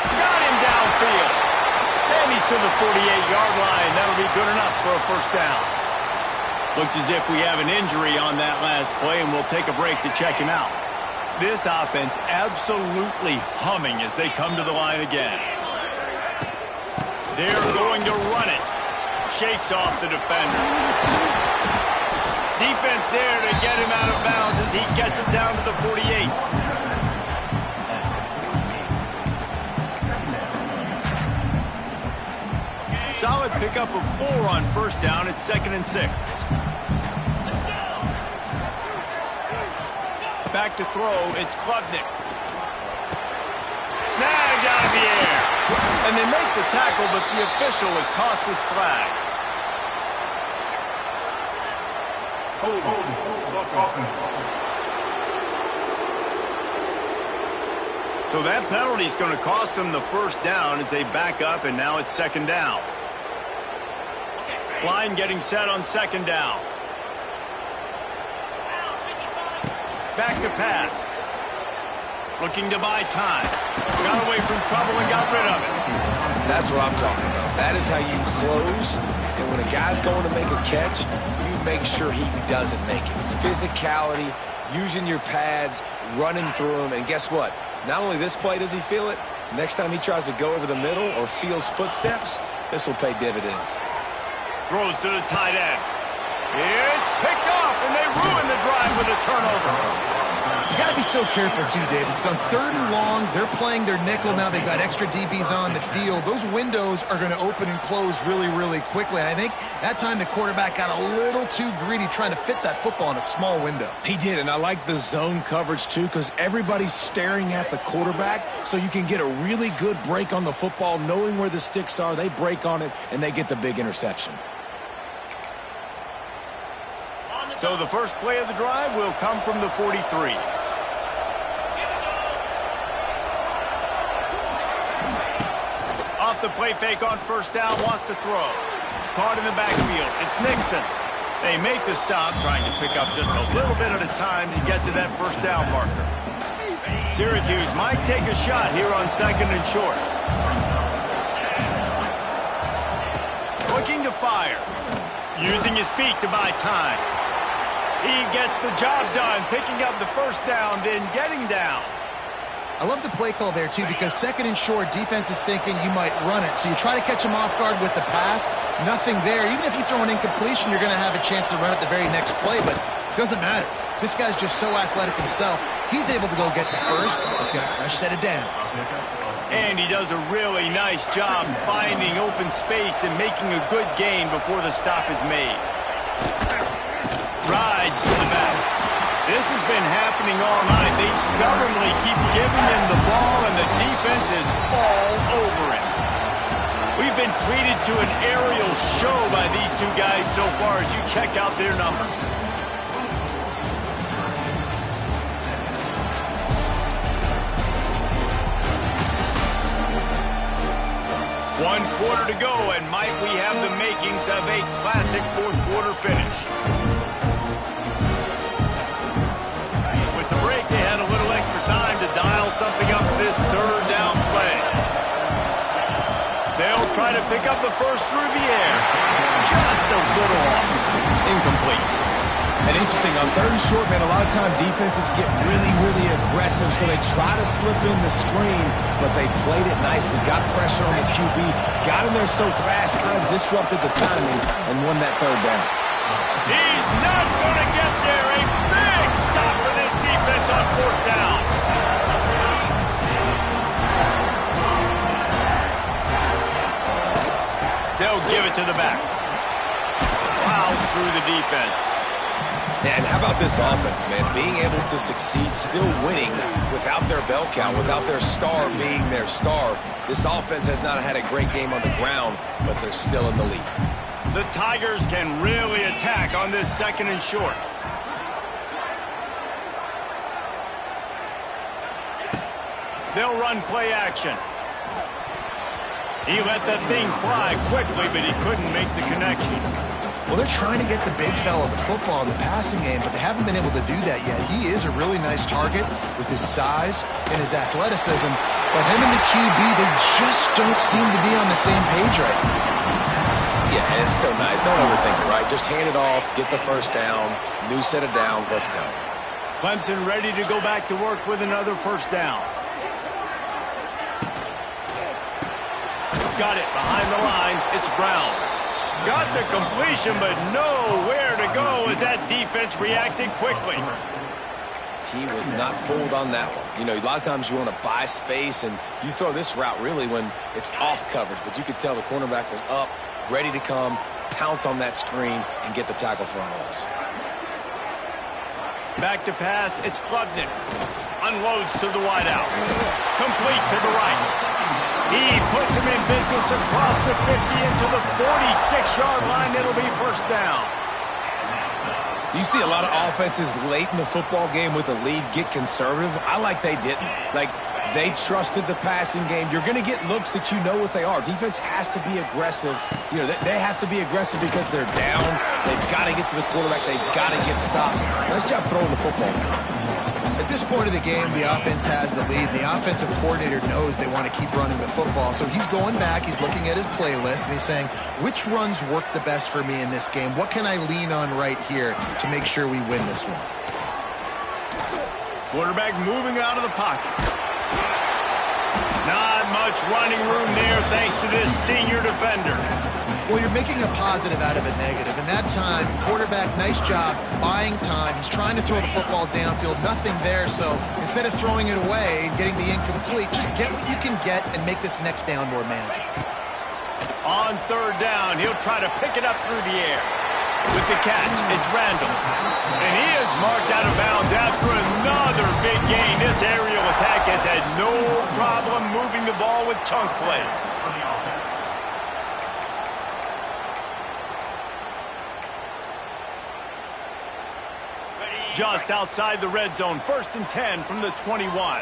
Got him field. And he's to the 48-yard line. That'll be good enough for a first down. Looks as if we have an injury on that last play, and we'll take a break to check him out. This offense absolutely humming as they come to the line again. They're going to run it. Shakes off the defender. Defense there to get him out of bounds as he gets it down to the 48. Solid pickup of 4 on first down. It's 2nd and 6. Back to throw. It's Klubnik. Snagged out of the air. And they make the tackle, but the official has tossed his flag. So that penalty is going to cost them the first down as they back up, and now it's 2nd down. Line getting set on 2nd down. Back to pass. Looking to buy time. Got away from trouble and got rid of it. That's what I'm talking about. That is how you close. And when a guy's going to make a catch, you make sure he doesn't make it. Physicality, using your pads, running through him. And guess what? Not only this play does he feel it, next time he tries to go over the middle or feels footsteps, this will pay dividends. Throws to the tight end. It's picked off, and they ruin the drive with a turnover. You got to be so careful, too, David, because on 3rd and long, they're playing their nickel now. They've got extra DBs on the field. Those windows are going to open and close really, really quickly. And I think that time the quarterback got a little too greedy trying to fit that football in a small window. He did, and I like the zone coverage, too, because everybody's staring at the quarterback, so you can get a really good break on the football, knowing where the sticks are. They break on it, and they get the big interception. So the first play of the drive will come from the 43. Off the play fake on first down, wants to throw. Caught in the backfield. It's Nixon. They make the stop, trying to pick up just a little bit at a time to get to that first down marker. Syracuse might take a shot here on 2nd and short. Looking to fire. Using his feet to buy time. He gets the job done, picking up the first down, then getting down. I love the play call there, too, because 2nd and short, defense is thinking you might run it. So you try to catch him off guard with the pass. Nothing there. Even if you throw an incompletion, you're going to have a chance to run it the very next play, but it doesn't matter. This guy's just so athletic himself. He's able to go get the first. He's got a fresh set of downs. And he does a really nice job finding open space and making a good gain before the stop is made. Rides to the back. This has been happening all night. They stubbornly keep giving him the ball, and the defense is all over it. We've been treated to an aerial show by these two guys so far as you check out their numbers. One quarter to go, and might we have the makings of a classic fourth quarter finish. With the break, they had a little extra time to dial something up for this 3rd down play. They'll try to pick up the first through the air. Just a little off. Incomplete. And interesting, on 3rd and short, man, a lot of time defenses get really, really aggressive, so they try to slip in the screen, but they played it nicely, got pressure on the QB, got in there so fast, kind of disrupted the timing, and won that 3rd down. He's not going to get there. A big stop for this defense on 4th down. They'll give it to the back. Plows through the defense. And how about this offense, man? Being able to succeed, still winning without their bell cow, without their star being their star. This offense has not had a great game on the ground, but they're still in the lead. The Tigers can really attack on this 2nd and short. They'll run play action. He let that thing fly quickly, but he couldn't make the connection. Well, they're trying to get the big fella the football in the passing game, but they haven't been able to do that yet. He is a really nice target with his size and his athleticism, but him and the QB, they just don't seem to be on the same page right now. Yeah, and it's so nice. Don't overthink it, right? Just hand it off, get the first down, new set of downs, let's go. Clemson ready to go back to work with another first down. Got it behind the line. It's Brown. Got the completion, but nowhere to go as that defense reacted quickly. He was not fooled on that one. You know, a lot of times you want to buy space, and you throw this route really when it's off coverage, but you could tell the cornerback was up, ready to come, pounce on that screen, and get the tackle for a loss. Back to pass, it's Klubnik. Unloads to the wideout. Complete to the right. He puts him in business across the 50 into the 46-yard line. It'll be first down. You see a lot of offenses late in the football game with a lead get conservative. I like they didn't. Like, they trusted the passing game. You're going to get looks that you know what they are. Defense has to be aggressive. You know, they have to be aggressive because they're down. They've got to get to the quarterback. They've got to get stops. Nice job throwing the football. At this point of the game, the offense has the lead. The offensive coordinator knows they want to keep running the football. So he's going back, he's looking at his playlist, and he's saying, which runs work the best for me in this game? What can I lean on right here to make sure we win this one? Quarterback moving out of the pocket. Not much running room there thanks to this senior defender. Well, you're making a positive out of a negative. And that time, quarterback, nice job buying time. He's trying to throw the football downfield. Nothing there. So instead of throwing it away and getting the incomplete, just get what you can get and make this next down more manageable. On third down, he'll try to pick it up through the air. With the catch, it's Randall. And he is marked out of bounds after another big gain. This aerial attack has had no problem moving the ball with chunk plays. Just outside the red zone, 1st and 10 from the 21.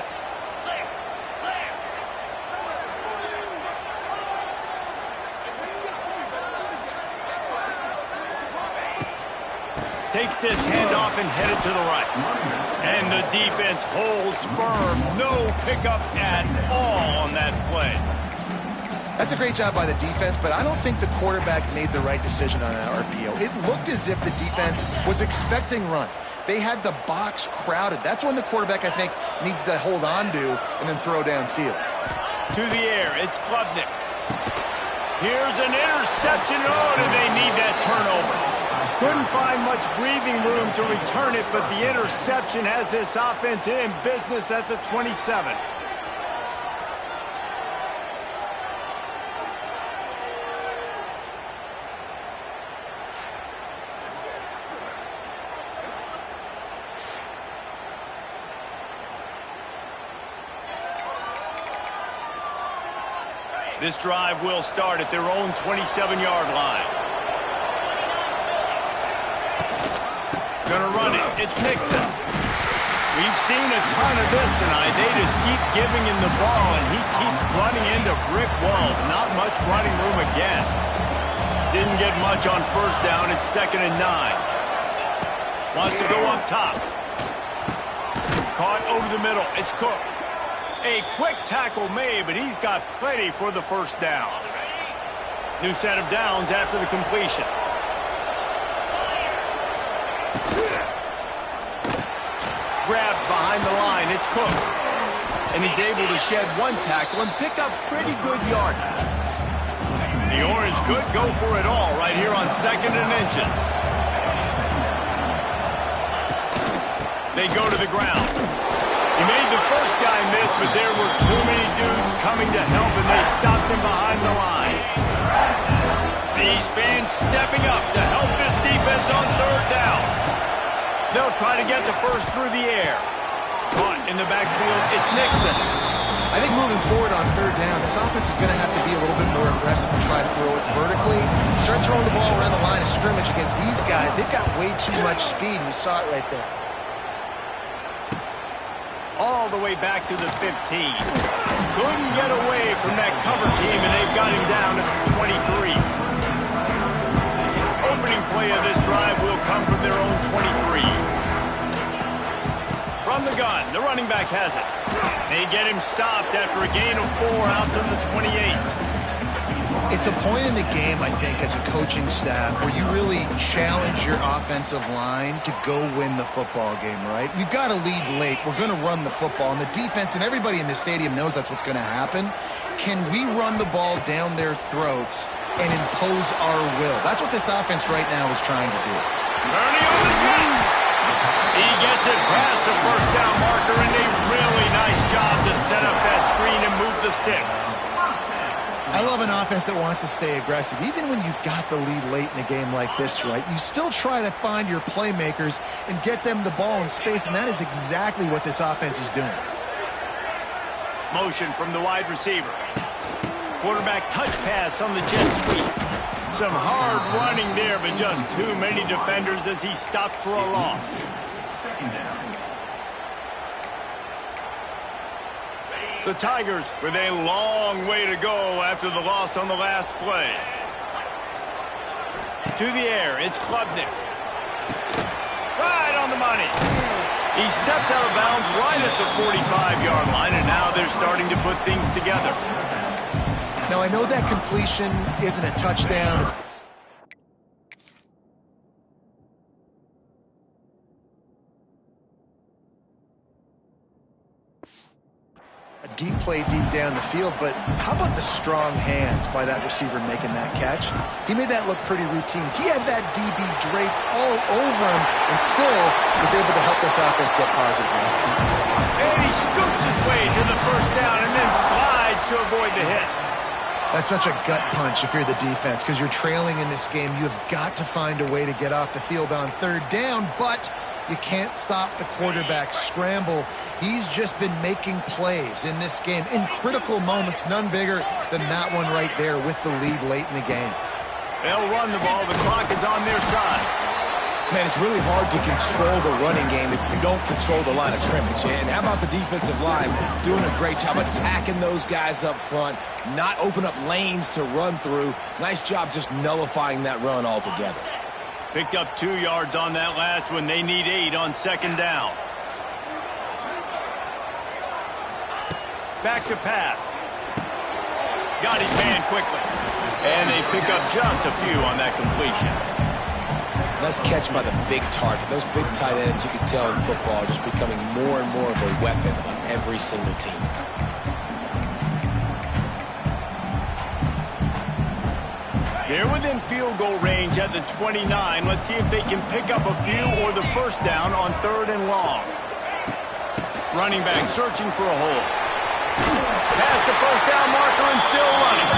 Takes this handoff and headed to the right. And the defense holds firm. No pickup at all on that play. That's a great job by the defense, but I don't think the quarterback made the right decision on that RPO. It looked as if the defense was expecting run. They had the box crowded. That's when the quarterback, I think, needs to hold on to and then throw downfield. To the air, it's Klubnik. Here's an interception. Oh, do they need that turnover? Couldn't find much breathing room to return it, but the interception has this offense in business at the 27. This drive will start at their own 27-yard line. Gonna run it. It's Nixon. We've seen a ton of this tonight. They just keep giving him the ball, and he keeps running into brick walls. Not much running room again. Didn't get much on first down. It's 2nd and 9. Wants to go up top. Caught over the middle. It's Cook. A quick tackle made, but he's got plenty for the first down. New set of downs after the completion. Grabbed behind the line. It's Cook. And he's able to shed one tackle and pick up pretty good yardage. The Orange could go for it all right here on 2nd and inches. They go to the ground. He made the first guy miss, but there were too many dudes coming to help, and they stopped him behind the line. These fans stepping up to help this defense on third down. They'll try to get the first through the air. Caught in the backfield, it's Nixon. I think moving forward on third down, this offense is going to have to be a little bit more aggressive and try to throw it vertically. Start throwing the ball around the line of scrimmage against these guys. They've got way too much speed, and we saw it right there. All the way back to the 15. Couldn't get away from that cover team, and they've got him down at the 23. Opening running play of this drive will come from their own 23. From the gun, the running back has it. They get him stopped after a gain of 4 out to the 28. It's a point in the game, I think, as a coaching staff where you really challenge your offensive line to go win the football game, right? We've got to lead late. We're going to run the football. And the defense and everybody in the stadium knows that's what's going to happen. Can we run the ball down their throats and impose our will? That's what this offense right now is trying to do. Ernie on the Jets. He gets it past the first down marker, and a really nice job to set up that screen and move the sticks. I love an offense that wants to stay aggressive. Even when you've got the lead late in a game like this, right, you still try to find your playmakers and get them the ball in space, and that is exactly what this offense is doing. Motion from the wide receiver. Quarterback touch pass on the jet sweep. Some hard running there, but just too many defenders as he stopped for a loss. The Tigers with a long way to go after the loss on the last play. To the air, it's Klubnik. Right on the money. He steps out of bounds right at the 45-yard line, and now they're starting to put things together. Now, I know that completion isn't a touchdown. It's deep play deep down the field, but how about the strong hands by that receiver making that catch? He made that look pretty routine. He had that DB draped all over him and still was able to help this offense get positive yards. And he scoops his way to the first down and then slides to avoid the hit. That's such a gut punch if you're the defense, because you're trailing in this game. You've got to find a way to get off the field on third down, but you can't stop the quarterback scramble. He's just been making plays in this game in critical moments, none bigger than that one right there with the lead late in the game. They'll run the ball. The clock is on their side. Man, it's really hard to control the running game if you don't control the line of scrimmage. And how about the defensive line doing a great job attacking those guys up front, not open up lanes to run through. Nice job just nullifying that run altogether. Picked up 2 yards on that last one. They need 8 on second down. Back to pass. Got his man quickly. And they pick up just a few on that completion. Nice catch by the big target. Those big tight ends, you can tell in football, are just becoming more and more of a weapon on every single team. They're within field goal range at the 29. Let's see if they can pick up a few or the first down on third and long. Running back searching for a hole. Past the first down marker and still running.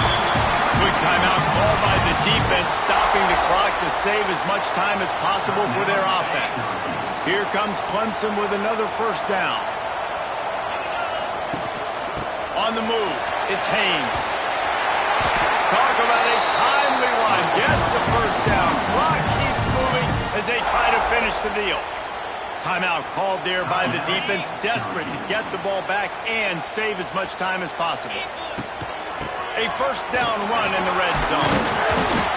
Quick timeout called by the defense, stopping the clock to save as much time as possible for their offense. Here comes Clemson with another first down. On the move, it's Haynes. Talk about a timely one. Gets the first down. Clock keeps moving as they try to finish the deal. Timeout called there by the defense, desperate to get the ball back and save as much time as possible. A first down run in the red zone.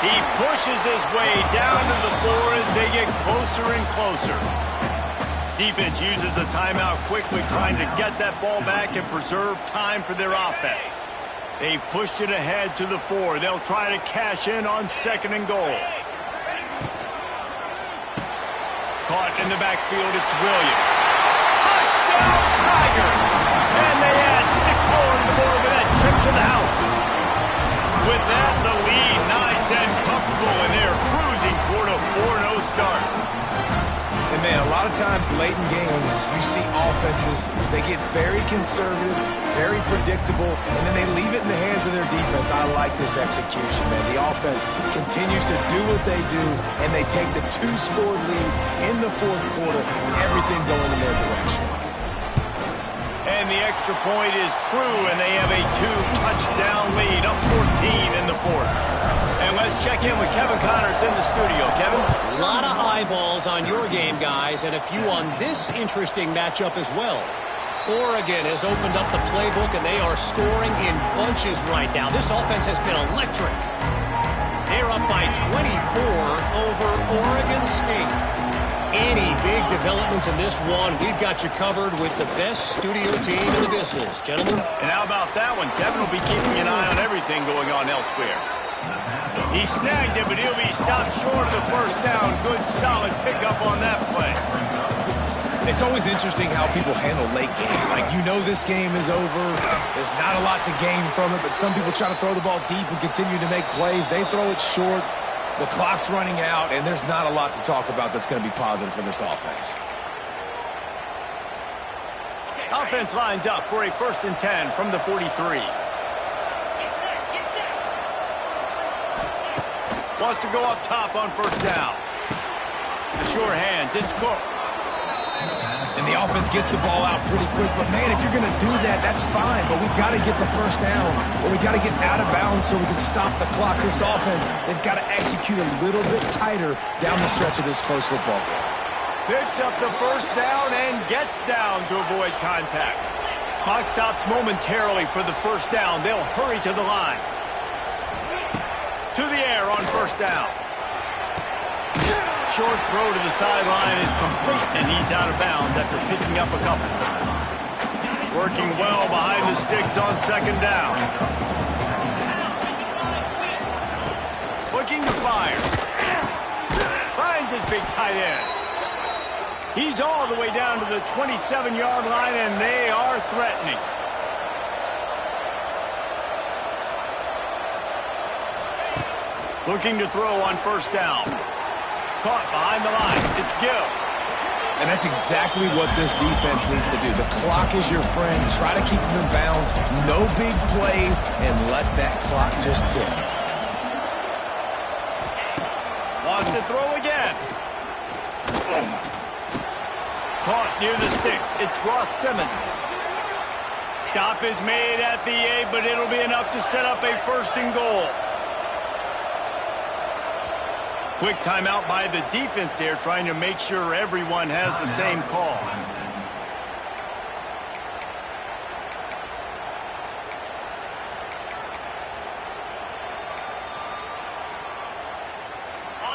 He pushes his way down to the 4 as they get closer and closer. Defense uses a timeout quickly, trying to get that ball back and preserve time for their offense. They've pushed it ahead to the 4. They'll try to cash in on second and goal. Caught in the backfield, it's Williams. Touchdown, Tigers! And they add 6 more to the board with that trip to the house. With that, the lead nice and comfortable, and they're cruising toward a 4-0 start. And man, a lot of times late in games, you see offenses, they get very conservative, very predictable, and then they leave it in the hands of their defense. I like this execution, man. The offense continues to do what they do, and they take the 2-score lead in the fourth quarter, everything going in their direction. And the extra point is true, and they have a 2-touchdown lead, up 14 in the fourth. And let's check in with Kevin Connors in the studio. Kevin? A lot of eyeballs on your game, guys, and a few on this interesting matchup as well. Oregon has opened up the playbook, and they are scoring in bunches right now. This offense has been electric. They're they're up by 24 over Oregon State. Any big developments in this one, we've got you covered with the best studio team in the business, gentlemen. And how about that one? Kevin will be keeping an eye on everything going on elsewhere. He snagged it, but he'll be stopped short of the first down. Good, solid pickup on that play. It's always interesting how people handle late game. Like, you know this game is over. There's not a lot to gain from it, but some people try to throw the ball deep and continue to make plays. They throw it short. The clock's running out, and there's not a lot to talk about that's going to be positive for this offense. Offense lines up for a 1st and 10 from the 43. Wants to go up top on 1st down. The sure hands, it's Cook. And the offense gets the ball out pretty quick. But, man, if you're going to do that, that's fine. But we've got to get the 1st down, or we've got to get out of bounds so we can stop the clock. This offense, they've got to execute a little bit tighter down the stretch of this close football game. Picks up the 1st down and gets down to avoid contact. Clock stops momentarily for the 1st down. They'll hurry to the line. To the air on 1st down. Short throw to the sideline is complete, and he's out of bounds after picking up a couple. Working well behind the sticks on 2nd down. Looking to fire. Finds his big tight end. He's all the way down to the 27-yard line, and they are threatening. Looking to throw on 1st down. Caught behind the line. It's Gill. And that's exactly what this defense needs to do. The clock is your friend. Try to keep them in bounds. No big plays, and let that clock just tick. Wants to throw again. Caught near the sticks. It's Ross Simmons. Stop is made at the 8, but it'll be enough to set up a 1st and goal. Quick timeout by the defense there, trying to make sure everyone has the same call.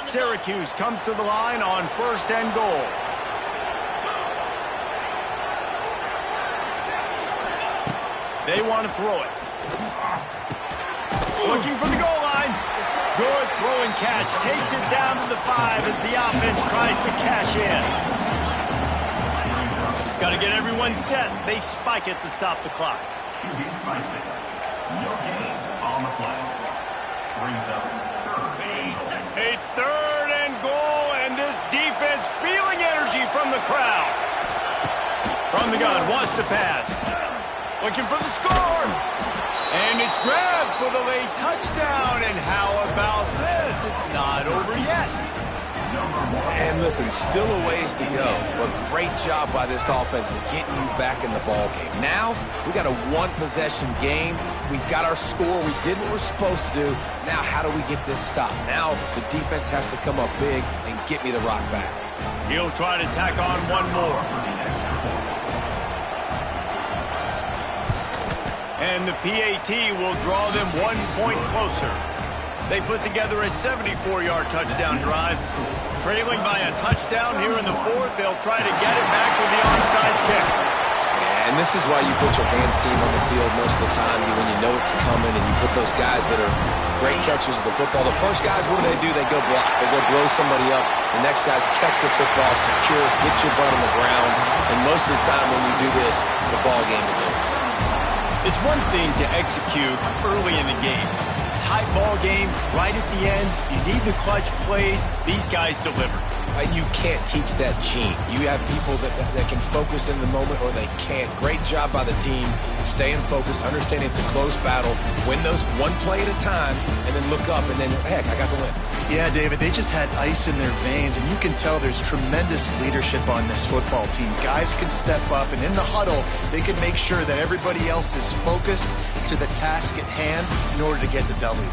Syracuse comes to the line on 1st and goal. They want to throw it. Looking for the goal line. Good throw and catch. Takes it down to the 5 as the offense tries to cash in. Got to get everyone set. They spike it to stop the clock. A 3rd and goal, and this defense feeling energy from the crowd. From the gun, wants to pass. Looking for the score. And it's grabbed for the late touchdown. And how about this? It's not over yet. And listen, still a ways to go, but great job by this offense getting you back in the ball game. Now, we got a 1-possession game. We've got our score. We did what we're supposed to do. Now, how do we get this stopped? Now, the defense has to come up big and get me the rock back. He'll try to tack on one more. And the PAT will draw them 1 point closer. They put together a 74-yard touchdown drive. Trailing by a touchdown here in the 4th, they'll try to get it back with the onside kick. And this is why you put your hands team on the field most of the time when you know it's coming, and you put those guys that are great catchers of the football. The first guys, what do? They go block. They go blow somebody up. The next guys catch the football, secure, get your butt on the ground. And most of the time when you do this, the ball game is over. It's one thing to execute early in the game. Tight ball game, right at the end, you need the clutch plays. These guys deliver. You can't teach that gene. You have people that can focus in the moment, or they can't. Great job by the team, staying focused, understanding it's a close battle, win those one play at a time, and then look up, and then, heck, I got the win. Yeah, David, they just had ice in their veins, and you can tell there's tremendous leadership on this football team. Guys can step up, and in the huddle, they can make sure that everybody else is focused to the task at hand in order to get the W.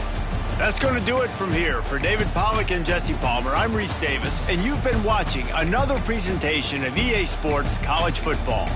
That's going to do it from here. For David Pollack and Jesse Palmer, I'm Reese Davis, and you've been watching another presentation of EA Sports College Football.